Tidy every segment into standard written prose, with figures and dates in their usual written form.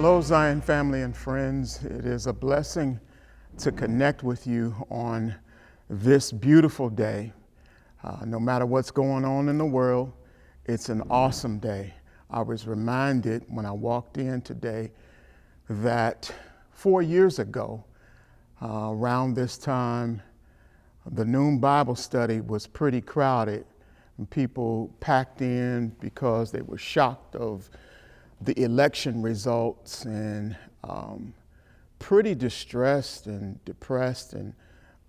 Hello, Zion family and friends. It is a blessing to connect with you on this beautiful day. No matter what's going on in the world, it's an awesome day. I was reminded when I walked in today that 4 years ago, around this time, the noon Bible study was pretty crowded, and people packed in because they were shocked of the election results and pretty distressed and depressed, and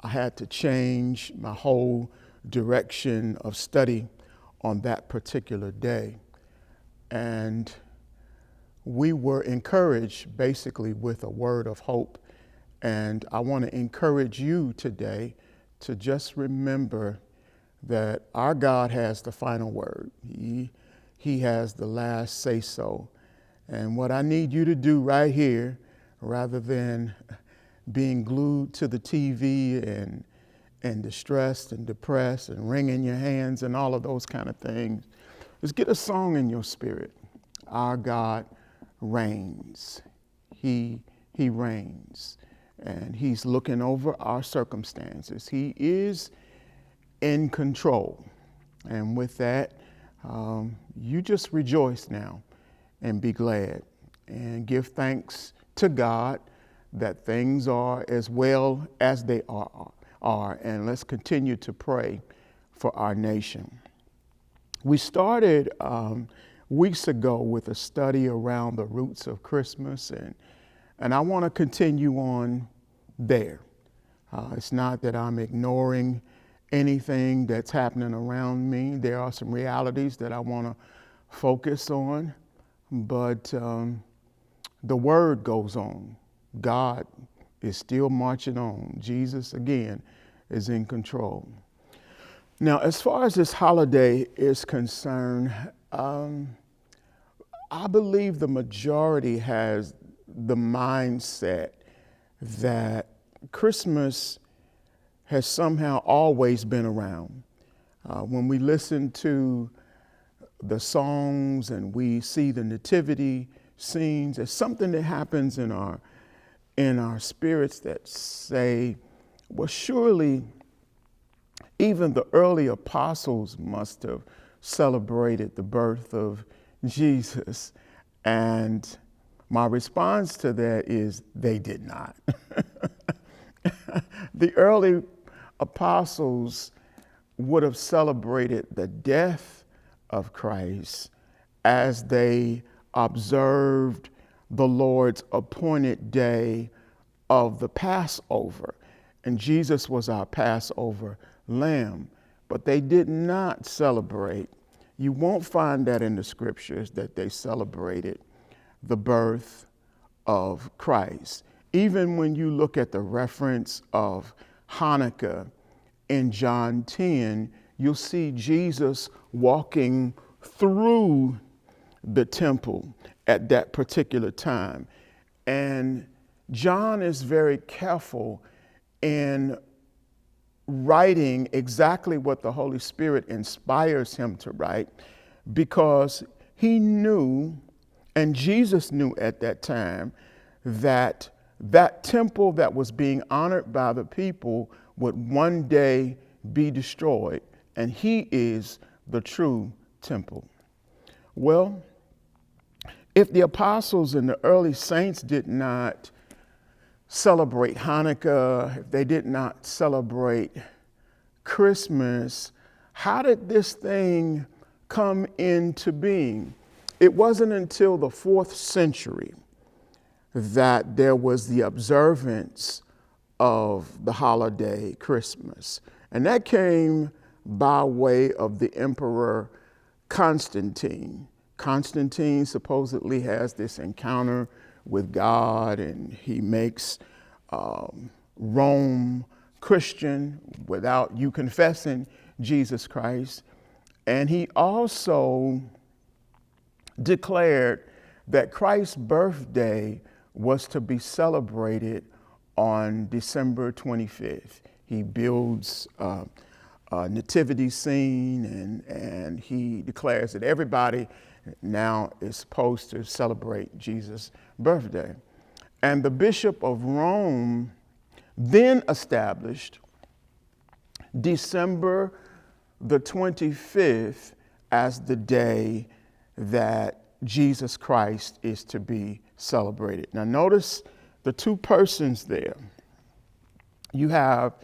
I had to change my whole direction of study on that particular day. And we were encouraged basically with a word of hope, and I want to encourage you today to just remember that our God has the final word. He has the last say so. And what I need you to do right here, rather than being glued to the TV and distressed and depressed and wringing your hands and all of those kind of things, is get a song in your spirit. Our God reigns. He reigns. And he's looking over our circumstances. He is in control. And with that, you just rejoice now and be glad and give thanks to God that things are as well as they are. And let's continue to pray for our nation. We started weeks ago with a study around the roots of Christmas, and I want to continue on there. It's not that I'm ignoring anything that's happening around me. There are some realities that I want to focus on. But the word goes on. God is still marching on. Jesus, again, is in control. Now, as far as this holiday is concerned, I believe the majority has the mindset that Christmas has somehow always been around. When we listen to the songs and we see the nativity scenes, there's something that happens in our spirits that say, well, surely even the early apostles must have celebrated the birth of Jesus. And my response to that is they did not. The early apostles would have celebrated the death of Christ as they observed the Lord's appointed day of the Passover. And Jesus was our Passover lamb. But they did not celebrate. You won't find that in the scriptures that they celebrated the birth of Christ. Even when you look at the reference of Hanukkah in John 10, you'll see Jesus walking through the temple at that particular time. And John is very careful in writing exactly what the Holy Spirit inspires him to write, because he knew, and Jesus knew at that time, that that temple that was being honored by the people would one day be destroyed. And he is the true temple. Well, if the apostles and the early saints did not celebrate Hanukkah, if they did not celebrate Christmas, how did this thing come into being? It wasn't until the 4th century that there was the observance of the holiday Christmas. And that came by way of the Emperor Constantine. Constantine supposedly has this encounter with God, and he makes Rome Christian without you confessing Jesus Christ. And he also declared that Christ's birthday was to be celebrated on December 25th. He builds nativity scene, and he declares that everybody now is supposed to celebrate Jesus' birthday. And the Bishop of Rome then established December the 25th as the day that Jesus Christ is to be celebrated. Now notice the two persons there. You have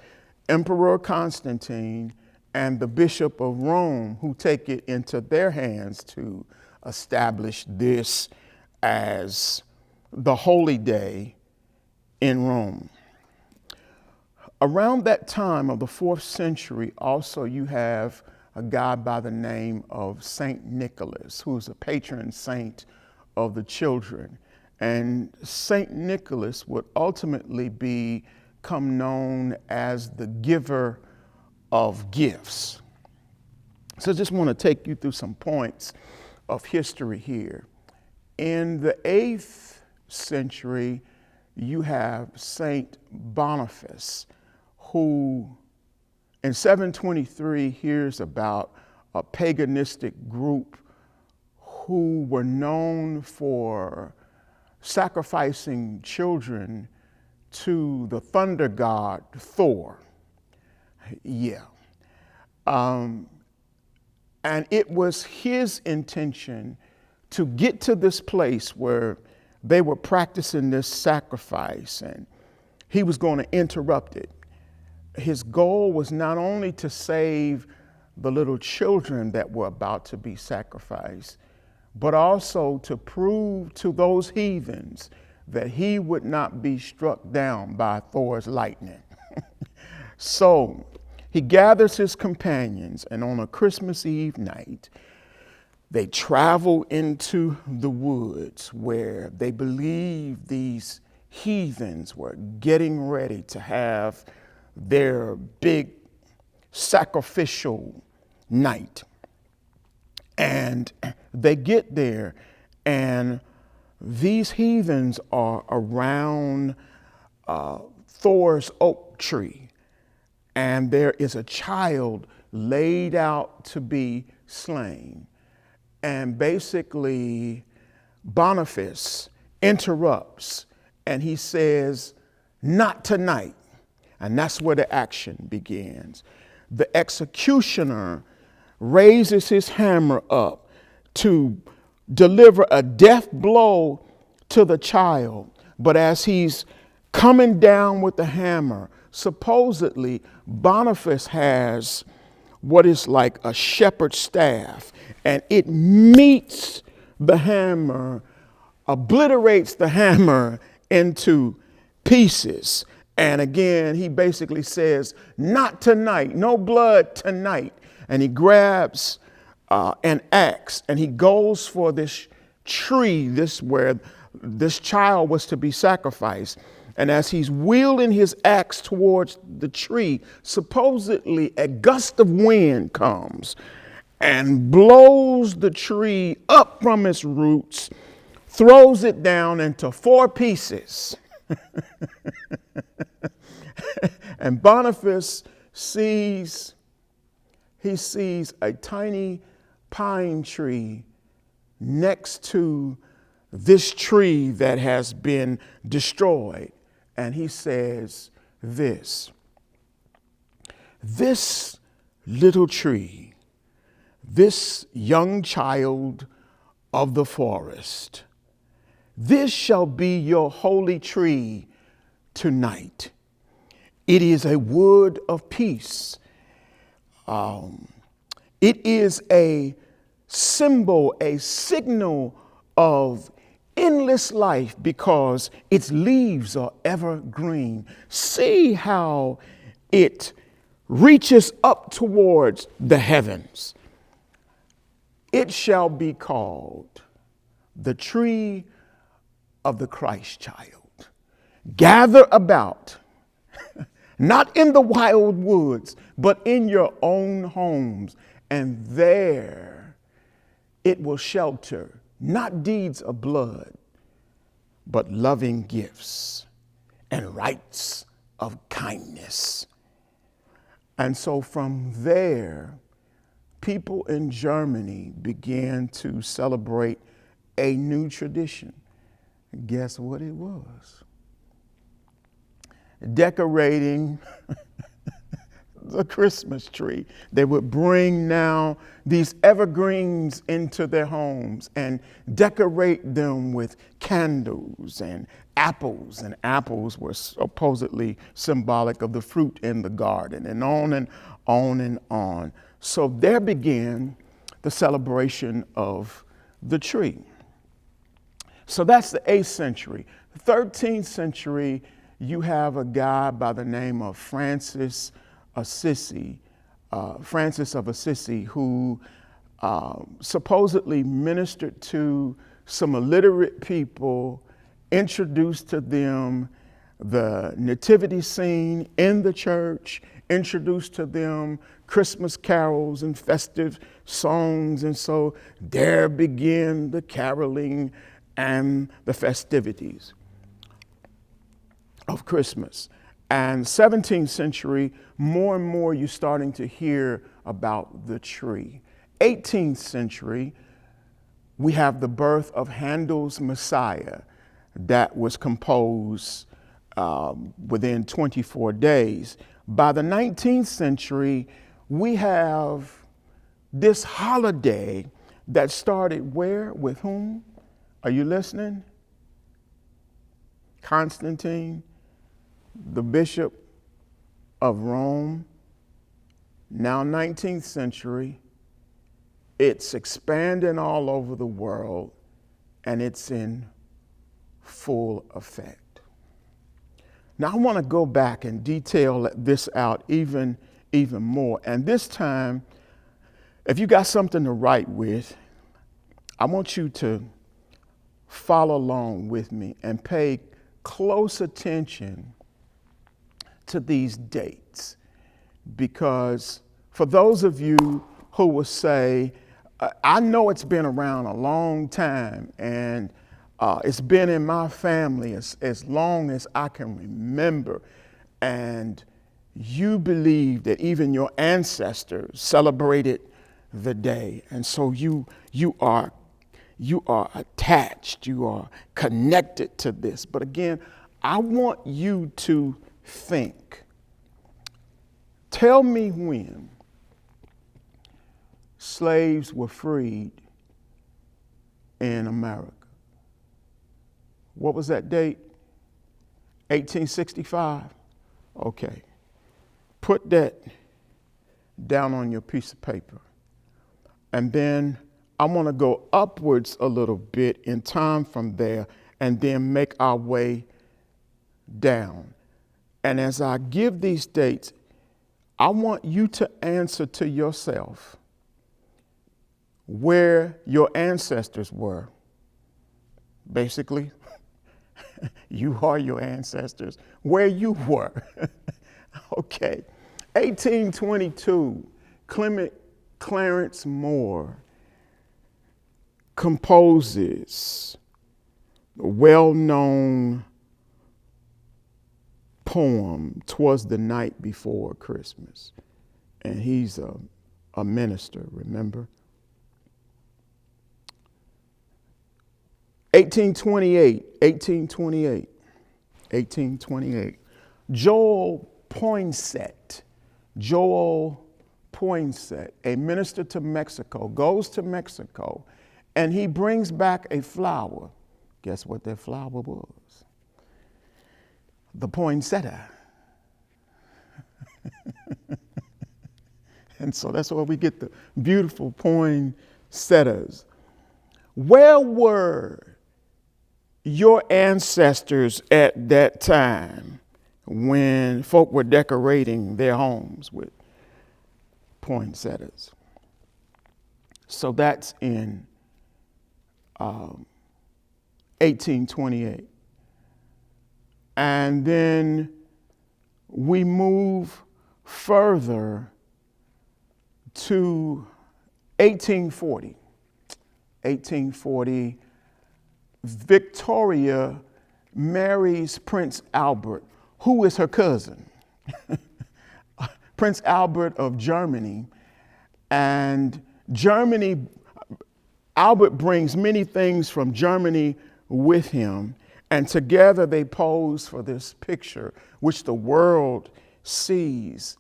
Emperor Constantine and the Bishop of Rome, who take it into their hands to establish this as the holy day in Rome. Around that time of the 4th century, also you have a guy by the name of Saint Nicholas, who's a patron saint of the children. And Saint Nicholas would ultimately become known as the giver of gifts. So I just want to take you through some points of history here. In the 8th century, you have Saint Boniface, who in 723 hears about a paganistic group who were known for sacrificing children to the thunder god Thor. And it was his intention to get to this place where they were practicing this sacrifice, and he was going to interrupt it. His goal was not only to save the little children that were about to be sacrificed, but also to prove to those heathens that he would not be struck down by Thor's lightning. So he gathers his companions, and on a Christmas Eve night, they travel into the woods where they believe these heathens were getting ready to have their big sacrificial night. And they get there, and these heathens are around Thor's oak tree, and there is a child laid out to be slain. And basically, Boniface interrupts, and he says, "Not tonight." And that's where the action begins. The executioner raises his hammer up to deliver a death blow to the child. But as he's coming down with the hammer, supposedly Boniface has what is like a shepherd's staff, and it meets the hammer, obliterates the hammer into pieces. And again, he basically says, "Not tonight, no blood tonight." And he grabs an axe, and he goes for this tree, where this child was to be sacrificed. And as he's wielding his axe towards the tree, supposedly a gust of wind comes and blows the tree up from its roots, throws it down into 4 pieces. And Boniface sees a tiny pine tree next to this tree that has been destroyed. And he says this little tree, this young child of the forest, this shall be your holy tree tonight. It is a wood of peace. It is a symbol, a signal of endless life because its leaves are evergreen. See how it reaches up towards the heavens. It shall be called the tree of the Christ child. Gather about, not in the wild woods, but in your own homes, and there it will shelter not deeds of blood, but loving gifts and rites of kindness. And so from there, people in Germany began to celebrate a new tradition. Guess what it was? Decorating the Christmas tree. They would bring now these evergreens into their homes and decorate them with candles and apples. And apples were supposedly symbolic of the fruit in the garden, and on and on and on. So there began the celebration of the tree. So that's the 8th century. The 13th century, you have a guy by the name of Francis of Assisi, who supposedly ministered to some illiterate people, introduced to them the nativity scene in the church, introduced to them Christmas carols and festive songs. And so there began the caroling and the festivities of Christmas. And 17th century, more and more you're starting to hear about the tree. 18th century, we have the birth of Handel's Messiah that was composed within 24 days. By the 19th century, we have this holiday that started where? With whom? Are you listening? Constantine, the Bishop of Rome. Now 19th century, it's expanding all over the world, and it's in full effect. Now I want to go back and detail this out even more. And this time, if you got something to write with, I want you to follow along with me and pay close attention to these dates, because for those of you who will say, I know it's been around a long time, and it's been in my family as long as I can remember, and you believe that even your ancestors celebrated the day, and so you are attached, you are connected to this. But again, I want you to think. Tell me when slaves were freed in America. What was that date? 1865? Okay. Put that down on your piece of paper. And then I want to go upwards a little bit in time from there, and then make our way down. And as I give these dates, I want you to answer to yourself where your ancestors were. Basically, you are your ancestors, where you were. Okay. 1822, Clarence Moore composes a well-known poem, "'Twas the Night Before Christmas." And he's a minister, remember? 1828, Joel Poinsett, a minister to Mexico, goes to Mexico, and he brings back a flower. Guess what that flower was? The poinsettia. And so that's where we get the beautiful poinsettias. Where were your ancestors at that time when folk were decorating their homes with poinsettias? So that's in 1828. And then we move further to 1840. 1840, Victoria marries Prince Albert, who is her cousin. Prince Albert of Germany. And Albert brings many things from Germany with him. And together they pose for this picture, which the world sees.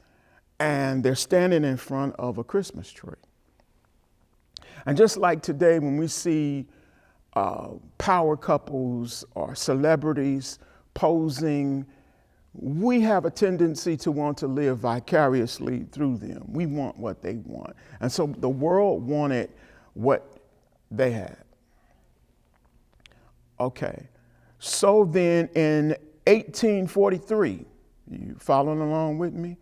And they're standing in front of a Christmas tree. And just like today, when we see power couples or celebrities posing, we have a tendency to want to live vicariously through them. We want what they want. And so the world wanted what they had. Okay. So then in 1843, you following along with me?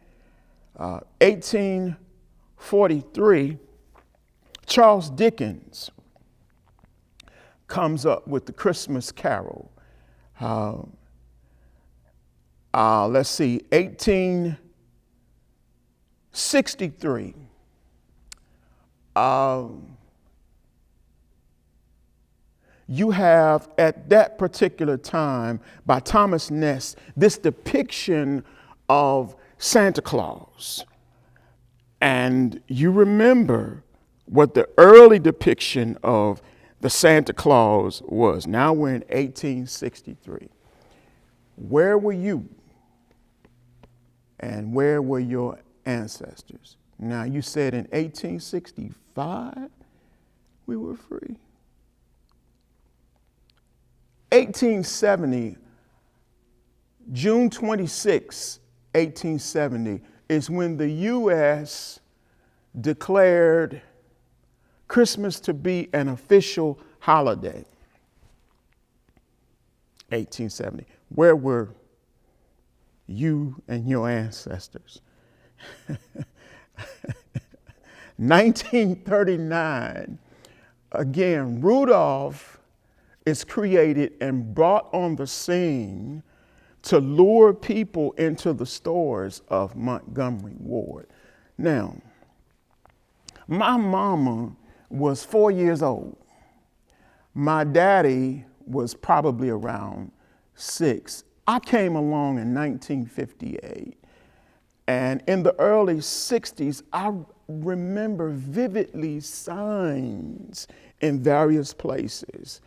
1843, Charles Dickens comes up with the Christmas Carol. Let's see, 1863. You have, at that particular time, by Thomas Ness, this depiction of Santa Claus. And you remember what the early depiction of the Santa Claus was. Now we're in 1863. Where were you? And where were your ancestors? Now, you said in 1865 we were free. 1870, June 26, 1870, is when the U.S. declared Christmas to be an official holiday. 1870. Where were you and your ancestors? 1939, again, Rudolph is created and brought on the scene to lure people into the stores of Montgomery Ward. Now, my mama was 4 years old. My daddy was probably around 6. I came along in 1958. And in the early 60s, I remember vividly signs in various places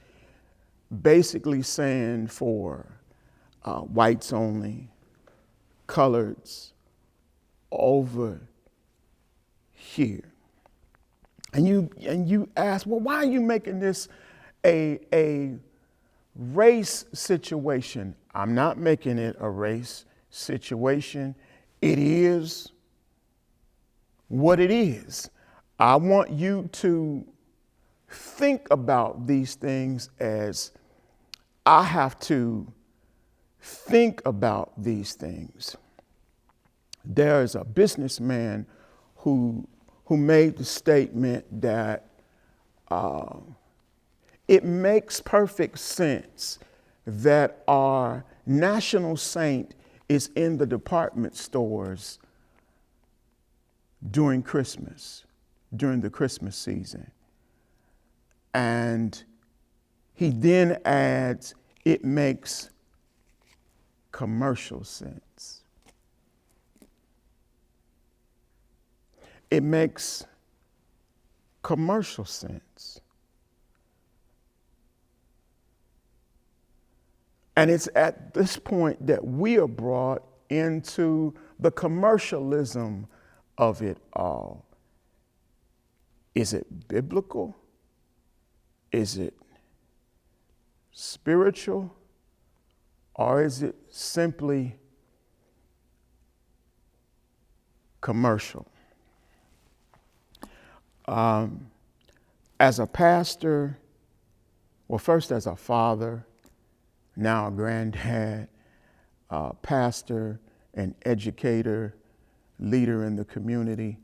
basically saying for whites only, coloreds over here. And you ask, well, why are you making this a race situation? I'm not making it a race situation. It is what it is. I want you to think about these things as I have to think about these things. There is a businessman who made the statement that it makes perfect sense that our national saint is in the department stores during Christmas, during the Christmas season. And he then adds, it makes commercial sense. It makes commercial sense. And it's at this point that we are brought into the commercialism of it all. Is it biblical? Is it spiritual? Or is it simply commercial? As a pastor, well, first as a father, now a granddad, pastor, and educator, leader in the community,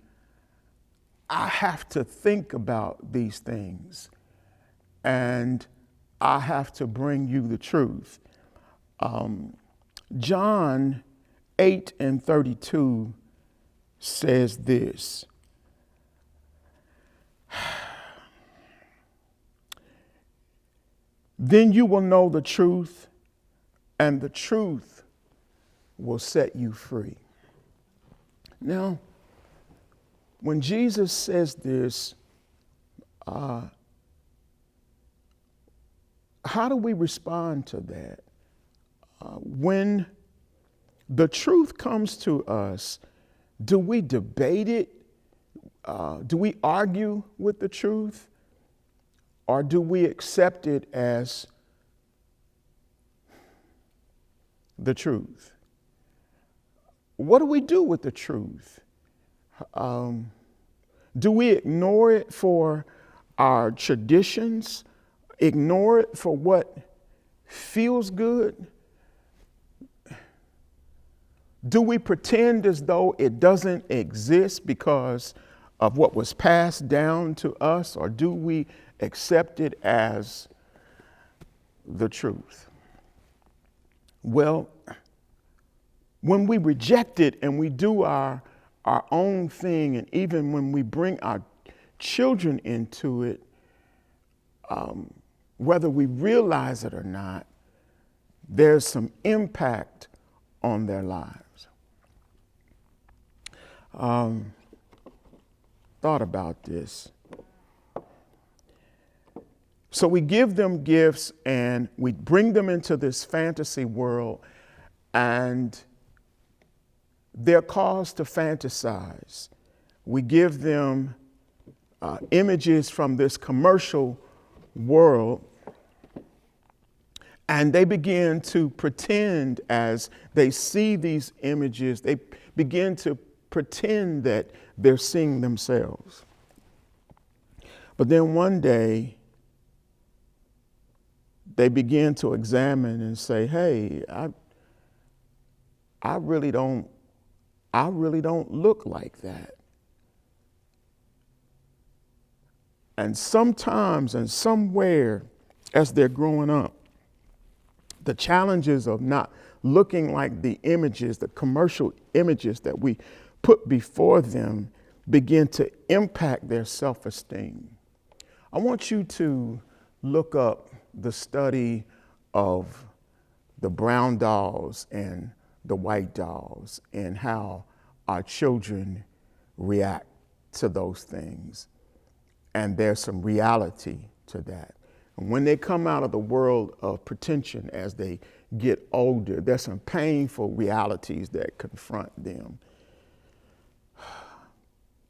I have to think about these things, and I have to bring you the truth. John 8:32 says this. Then you will know the truth, and the truth will set you free. Now, when Jesus says this, how do we respond to that? When the truth comes to us, do we debate it? Do we argue with the truth? Or do we accept it as the truth? What do we do with the truth? Do we ignore it for our traditions? Ignore it for what feels good? Do we pretend as though it doesn't exist because of what was passed down to us, or do we accept it as the truth? Well, when we reject it and we do our own thing, and even when we bring our children into it, whether we realize it or not, there's some impact on their lives. Thought about this. So we give them gifts and we bring them into this fantasy world, and they're caused to fantasize. We give them images from this commercial world, and they begin to pretend as they see these images, they begin to pretend that they're seeing themselves. But then one day, they begin to examine and say, hey, I really don't look like that. And sometimes and somewhere as they're growing up, the challenges of not looking like the images, the commercial images that we put before them, begin to impact their self-esteem. I want you to look up the study of the brown dolls and the white dolls and how our children react to those things. And there's some reality to that. And when they come out of the world of pretension as they get older, there's some painful realities that confront them.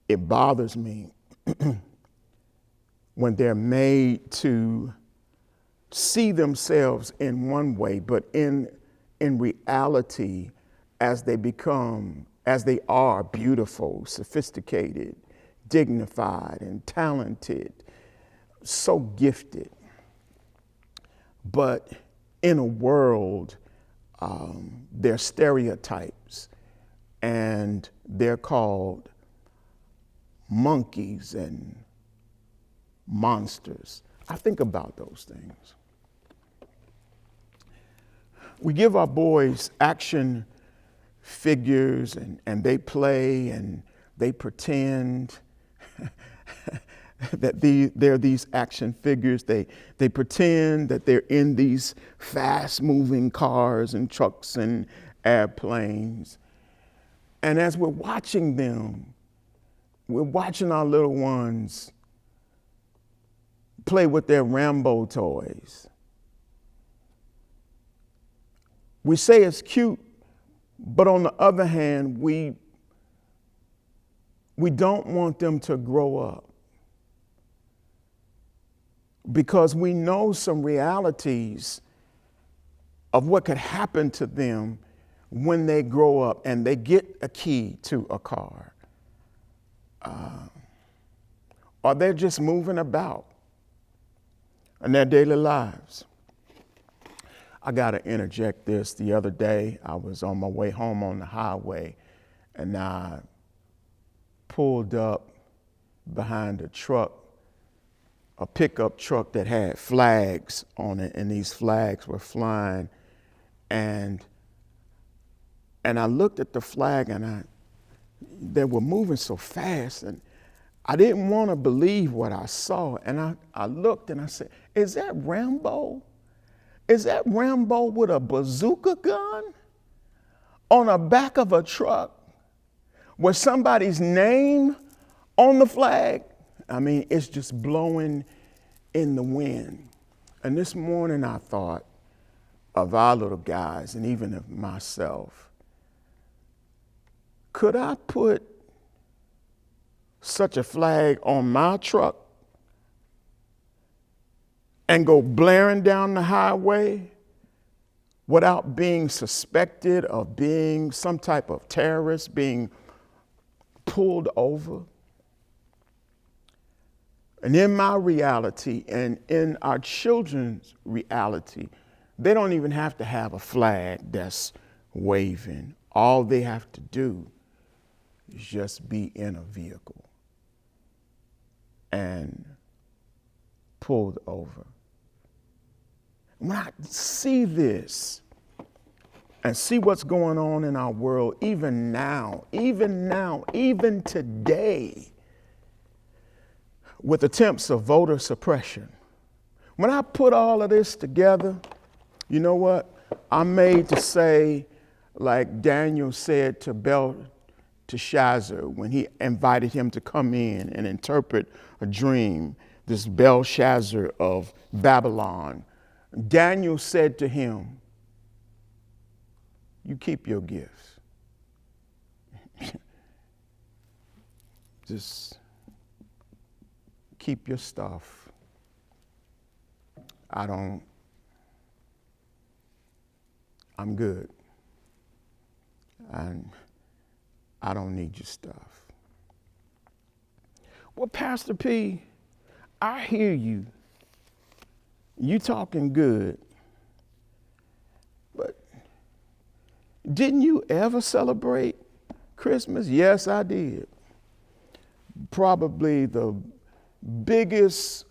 It bothers me when they're made to see themselves in one way, but in reality, as they are beautiful, sophisticated, dignified, and talented, so gifted. But in a world, they're stereotypes, and they're called monkeys and monsters. I think about those things. We give our boys action figures and they play and they pretend that they're these action figures. They pretend that they're in these fast-moving cars and trucks and airplanes. And as we're watching them, we're watching our little ones play with their Rambo toys. We say it's cute, but on the other hand, we don't want them to grow up, because we know some realities of what could happen to them when they grow up and they get a key to a car. Or they're just moving about in their daily lives. I got to interject this. The other day, I was on my way home on the highway, and I pulled up behind a truck, a pickup truck that had flags on it, and these flags were flying. And I looked at the flag, and they were moving so fast, and I didn't want to believe what I saw. And I looked and I said, is that Rambo? Is that Rambo with a bazooka gun on the back of a truck with somebody's name on the flag? I mean, it's just blowing in the wind. And this morning I thought of our little guys and even of myself. Could I put such a flag on my truck and go blaring down the highway without being suspected of being some type of terrorist, being pulled over? And in my reality and in our children's reality, they don't even have to have a flag that's waving. All they have to do is just be in a vehicle and pulled over. When I see this and see what's going on in our world, even now, even today, with attempts of voter suppression, when I put all of this together, you know what? I'm made to say, like Daniel said to Belshazzar when he invited him to come in and interpret a dream, this Belshazzar of Babylon. Daniel said to him, you keep your gifts. Just keep your stuff. I'm good. And I don't need your stuff. Well, Pastor P, I hear you. You talking good. But didn't you ever celebrate Christmas? Yes, I did. Probably the biggest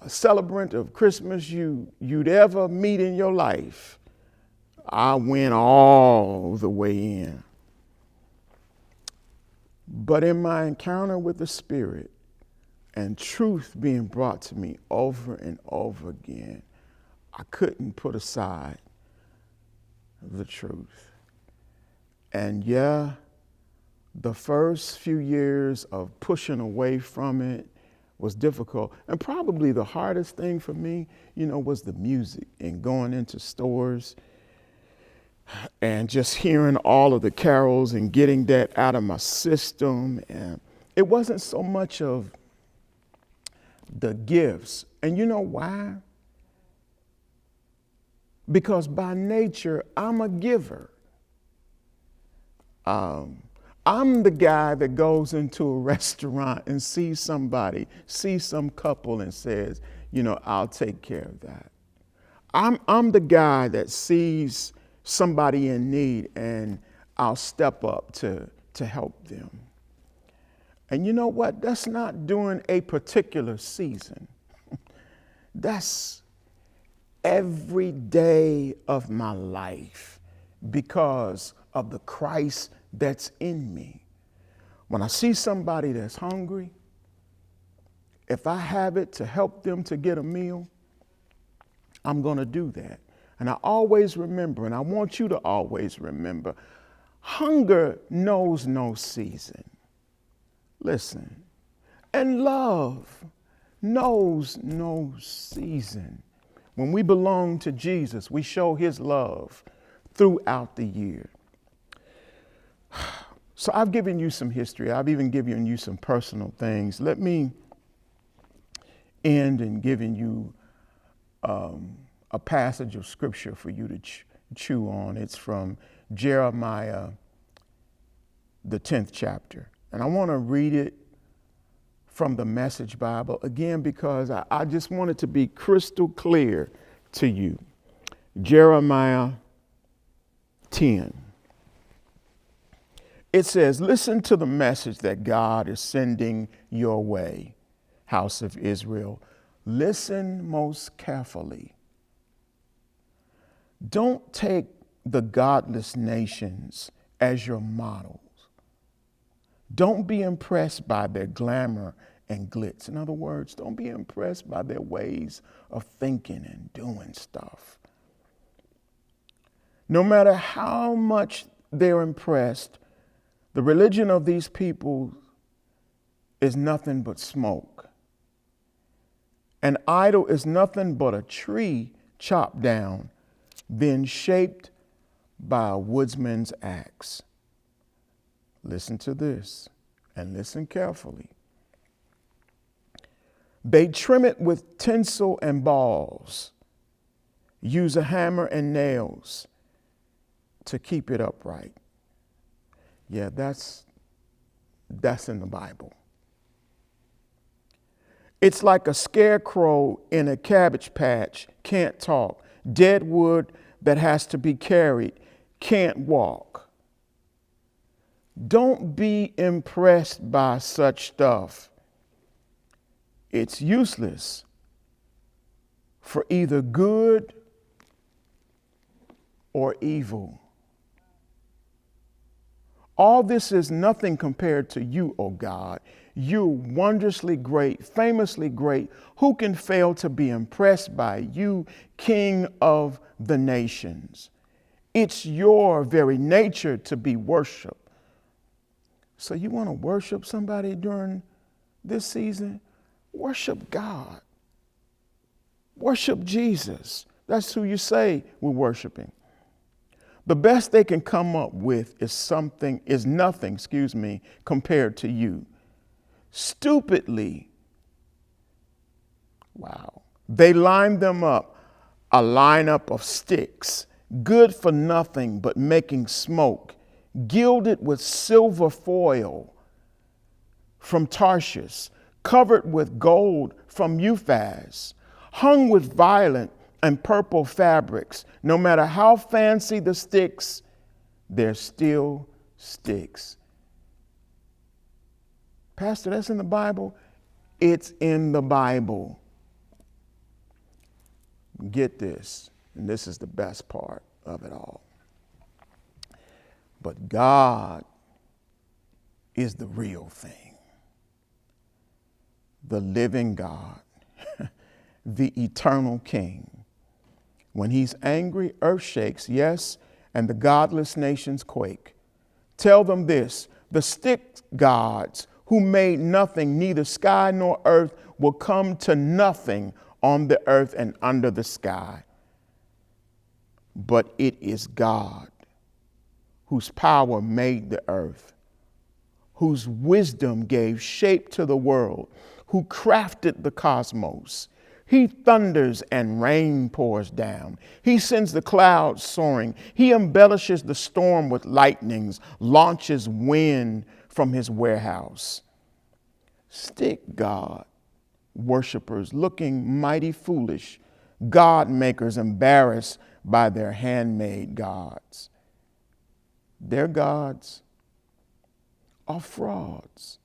celebrant of Christmas you'd ever meet in your life. I went all the way in. But in my encounter with the Spirit and truth being brought to me over and over again, I couldn't put aside the truth. And yeah, the first few years of pushing away from it was difficult. And probably the hardest thing for me, was the music and going into stores and just hearing all of the carols and getting that out of my system. And it wasn't so much of the gifts. And you know why? Because by nature, I'm a giver. I'm the guy that goes into a restaurant and sees some couple and says, I'll take care of that. I'm the guy that sees somebody in need and I'll step up to help them. And you know what? That's not during a particular season. That's every day of my life because of the Christ that's in me. When I see somebody that's hungry, if I have it to help them to get a meal, I'm going to do that. And I always remember, and I want you to always remember, hunger knows no season. Listen, and love knows no season. When we belong to Jesus, we show his love throughout the year. So I've given you some history. I've even given you some personal things. Let me end in giving you a passage of scripture for you to chew on. It's from Jeremiah, the 10th chapter. And I want to read it from the Message Bible again because I just want it to be crystal clear to you. Jeremiah 10. It says, listen to the message that God is sending your way, house of Israel. Listen most carefully. Don't take the godless nations as your models. Don't be impressed by their glamour and glitz. In other words, don't be impressed by their ways of thinking and doing stuff. No matter how much they're impressed, the religion of these people is nothing but smoke. An idol is nothing but a tree chopped down, then shaped by a woodsman's axe. Listen to this and listen carefully. They trim it with tinsel and balls, use a hammer and nails to keep it upright. Yeah, that's in the Bible. It's like a scarecrow in a cabbage patch, can't talk. Dead wood that has to be carried, can't walk. Don't be impressed by such stuff. It's useless for either good or evil. All this is nothing compared to you, O God. You're wondrously great, famously great. Who can fail to be impressed by you, King of the nations? It's your very nature to be worshiped. So you want to worship somebody during this season? Worship God. Worship Jesus. That's who you say we're worshiping. The best they can come up with is nothing, compared to you. Stupidly, wow, they lined them up, a lineup of sticks, good for nothing but making smoke, gilded with silver foil from Tarshish, covered with gold from Uphaz, hung with violet and purple fabrics. No matter how fancy the sticks, they're still sticks. Pastor, that's in the Bible? It's in the Bible. Get this, and this is the best part of it all. But God is the real thing. The living God, the eternal King. When he's angry, earth shakes, yes, and the godless nations quake. Tell them this, the stick gods who made nothing, neither sky nor earth, will come to nothing on the earth and under the sky. But it is God whose power made the earth, whose wisdom gave shape to the world, who crafted the cosmos. He thunders and rain pours down. He sends the clouds soaring. He embellishes the storm with lightnings, launches wind from his warehouse. Stick God worshipers looking mighty foolish, God makers embarrassed by their handmade gods. Their gods are frauds,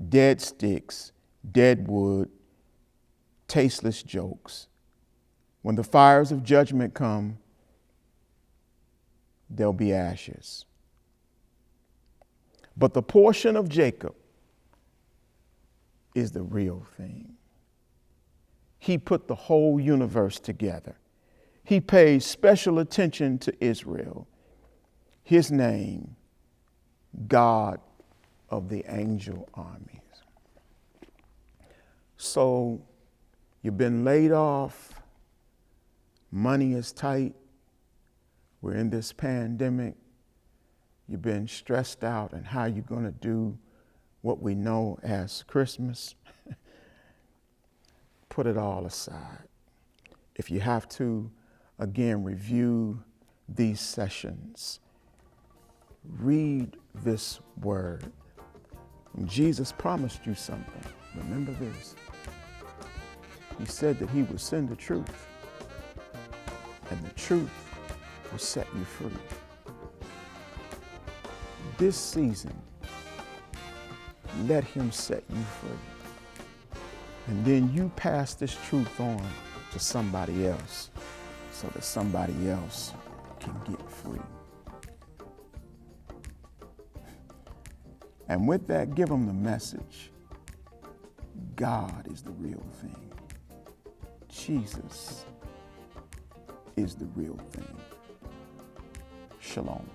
dead sticks, dead wood, tasteless jokes. When the fires of judgment come, there'll be ashes. But the portion of Jacob is the real thing. He put the whole universe together. He pays special attention to Israel. His name, God of the angel armies. So you've been laid off. Money is tight. We're in this pandemic. You've been stressed out and how you're going to do what we know as Christmas. Put it all aside. If you have to, again, review these sessions. Read this word. When Jesus promised you something, remember this. He said that he would send the truth, and the truth will set you free. This season, let him set you free. And then you pass this truth on to somebody else so that somebody else can get free. And with that, give them the message. God is the real thing. Jesus is the real thing. Shalom.